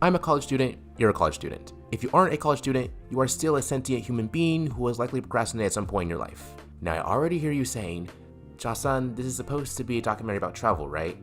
I'm a college student, you're a college student. If you aren't a college student, you are still a sentient human being who has likely procrastinated at some point in your life. Now, I already hear you saying, Jah-Sun, this is supposed to be a documentary about travel, right?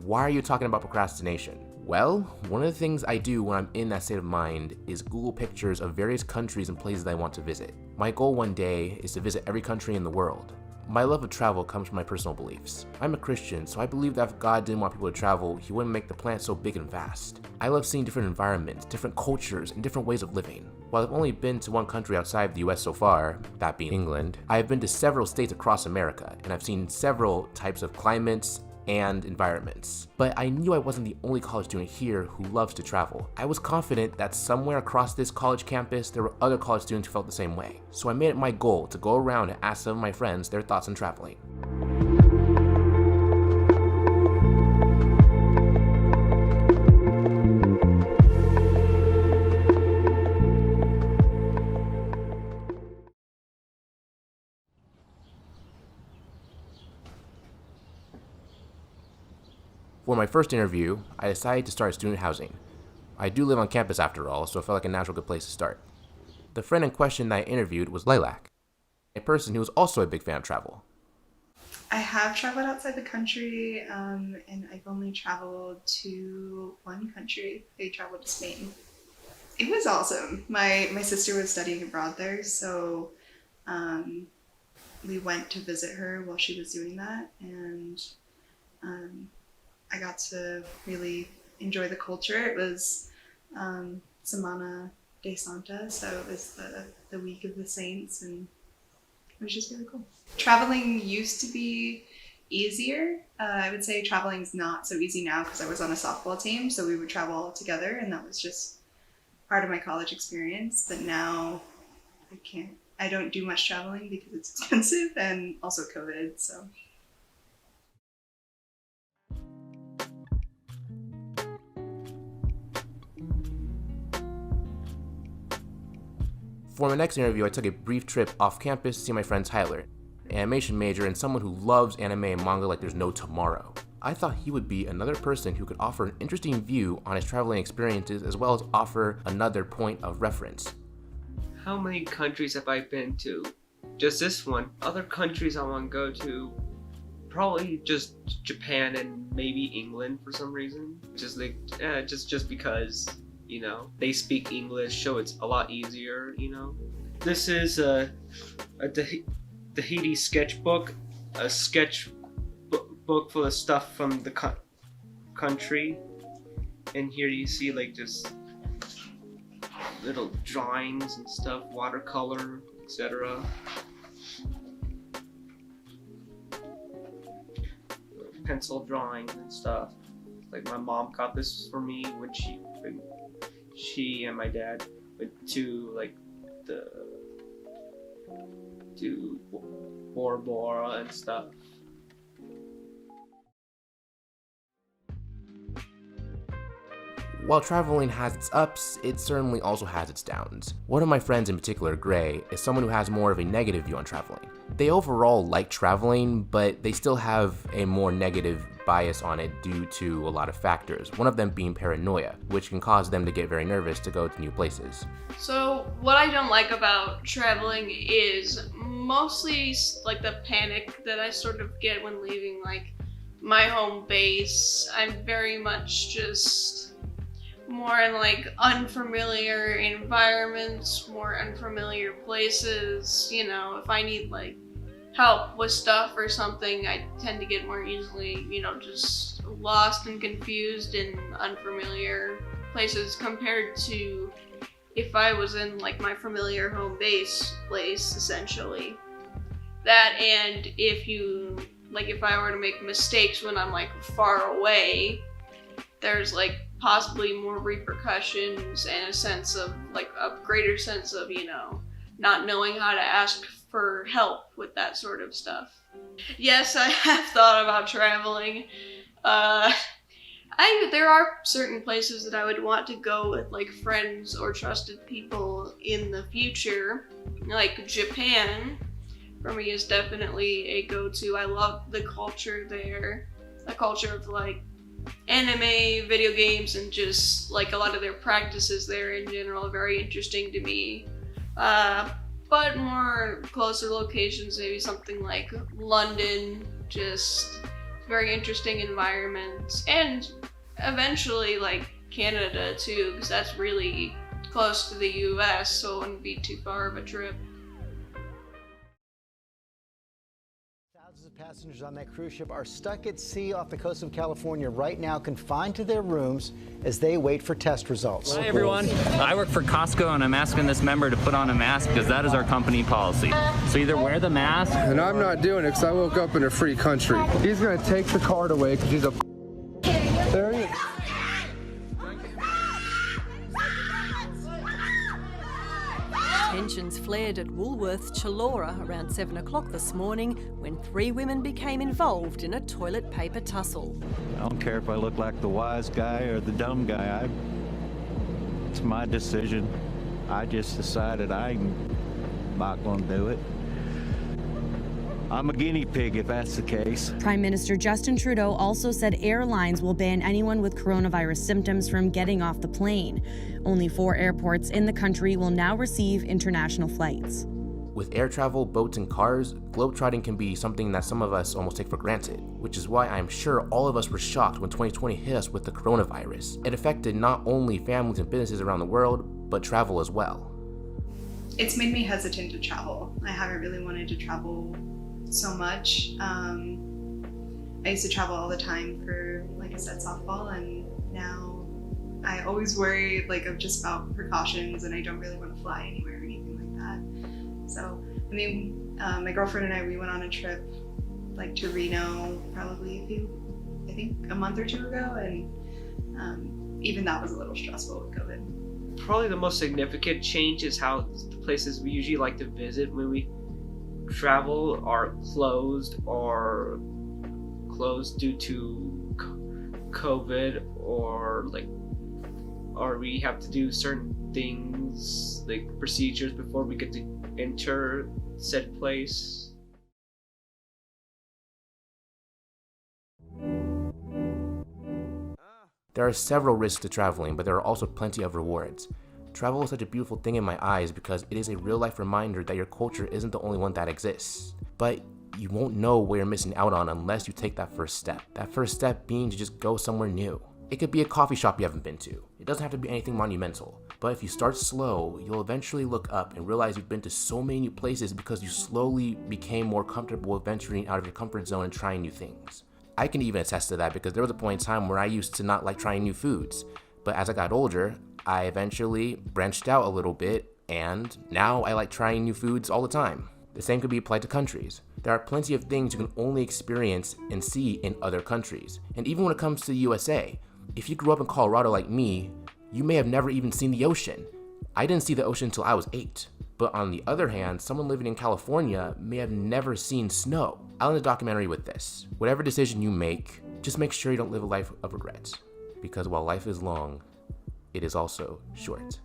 Why are you talking about procrastination? Well, one of the things I do when I'm in that state of mind is Google pictures of various countries and places I want to visit. My goal one day is to visit every country in the world. My love of travel comes from my personal beliefs. I'm a Christian, so I believe that if God didn't want people to travel, he wouldn't make the planet so big and vast. I love seeing different environments, different cultures, and different ways of living. While I've only been to one country outside of the US so far, that being England, I have been to several states across America, and I've seen several types of climates and environments. But I knew I wasn't the only college student here who loves to travel. I was confident that somewhere across this college campus there were other college students who felt the same way. So I made it my goal to go around and ask some of my friends their thoughts on traveling. For my first interview, I decided to start student housing. I do live on campus after all, so it felt like a natural good place to start. The friend in question that I interviewed was Lilac, a person who was also a big fan of travel. I have traveled outside the country, and I've only traveled to one country. I traveled to Spain. It was awesome. My sister was studying abroad there, so we went to visit her while she was doing that, and I got to really enjoy the culture. It was Semana de Santa, so it was the week of the saints, and it was just really cool. Traveling used to be easier. I would say traveling's not so easy now because I was on a softball team, so we would travel all together, and that was just part of my college experience. But now I don't do much traveling because it's expensive and also COVID, so. For my next interview, I took a brief trip off campus to see my friend Tyler, an animation major and someone who loves anime and manga like there's no tomorrow. I thought he would be another person who could offer an interesting view on his traveling experiences as well as offer another point of reference. How many countries have I been to? Just this one. Other countries I want to go to, probably just Japan and maybe England for some reason. Just because, you know, they speak English, so it's a lot easier, you know. This is a Tahiti sketchbook, a book full of stuff from the country. And here you see like just little drawings and stuff, watercolor, etc. Pencil drawings and stuff. Like my mom got this for me when she and my dad went to like to Bora Bora and stuff. While traveling has its ups, it certainly also has its downs. One of my friends in particular, Gray, is someone who has more of a negative view on traveling. They overall like traveling, but they still have a more negative bias on it due to a lot of factors, one of them being paranoia, which can cause them to get very nervous to go to new places. So what I don't like about traveling is mostly like the panic that I sort of get when leaving like my home base. I'm very much just more in like unfamiliar environments, more unfamiliar places. You know, if I need like help with stuff or something, I tend to get more easily, you know, just lost and confused in unfamiliar places compared to if I was in like my familiar home base place, essentially. That, and if I were to make mistakes when I'm like far away, there's like possibly more repercussions and a greater sense of, you know, not knowing how to ask for help with that sort of stuff. Yes, I have thought about traveling. There are certain places that I would want to go with like friends or trusted people in the future. Like Japan, for me, is definitely a go-to. I love the culture there. The culture of like anime, video games, and just like a lot of their practices there in general are very interesting to me. But more closer locations, maybe something like London, just very interesting environments, and eventually like Canada too, because that's really close to the US, so it wouldn't be too far of a trip. Thousands of passengers on that cruise ship are stuck at sea off the coast of California right now, confined to their rooms as they wait for test results. Hi everyone, I work for Costco and I'm asking this member to put on a mask because that is our company policy. So either wear the mask. And I'm not doing it because I woke up in a free country. He's going to take the card away because he's a there he is. Tensions flared at Woolworths Chullora around 7 o'clock this morning when 3 women became involved in a toilet paper tussle. I don't care if I look like the wise guy or the dumb guy. It's my decision. I just decided I'm not going to do it. I'm a guinea pig if that's the case. Prime Minister Justin Trudeau also said airlines will ban anyone with coronavirus symptoms from getting off the plane. Only 4 airports in the country will now receive international flights. With air travel, boats, and cars, globetrotting can be something that some of us almost take for granted, which is why I'm sure all of us were shocked when 2020 hit us with the coronavirus. It affected not only families and businesses around the world, but travel as well. It's made me hesitant to travel. I haven't really wanted to travel so much. I used to travel all the time for, like I said, softball, and now I always worry of just about precautions, and I don't really want to fly anywhere or anything like that. So, I mean, my girlfriend and I, we went on a trip to Reno probably I think a month or 2 ago, and even that was a little stressful with COVID. Probably the most significant change is how the places we usually like to visit when we travel are closed due to COVID, or we have to do certain things like procedures before we get to enter said place. There are several risks to traveling, but there are also plenty of rewards. Travel is such a beautiful thing in my eyes because it is a real-life reminder that your culture isn't the only one that exists. But you won't know what you're missing out on unless you take that first step. That first step being to just go somewhere new. It could be a coffee shop you haven't been to. It doesn't have to be anything monumental. But if you start slow, you'll eventually look up and realize you've been to so many new places because you slowly became more comfortable with venturing out of your comfort zone and trying new things. I can even attest to that because there was a point in time where I used to not like trying new foods. But as I got older, I eventually branched out a little bit, and now I like trying new foods all the time. The same could be applied to countries. There are plenty of things you can only experience and see in other countries. And even when it comes to the USA, if you grew up in Colorado like me, you may have never even seen the ocean. I didn't see the ocean until I was 8. But on the other hand, someone living in California may have never seen snow. I'll end the documentary with this. Whatever decision you make, just make sure you don't live a life of regrets. Because while life is long, it is also short.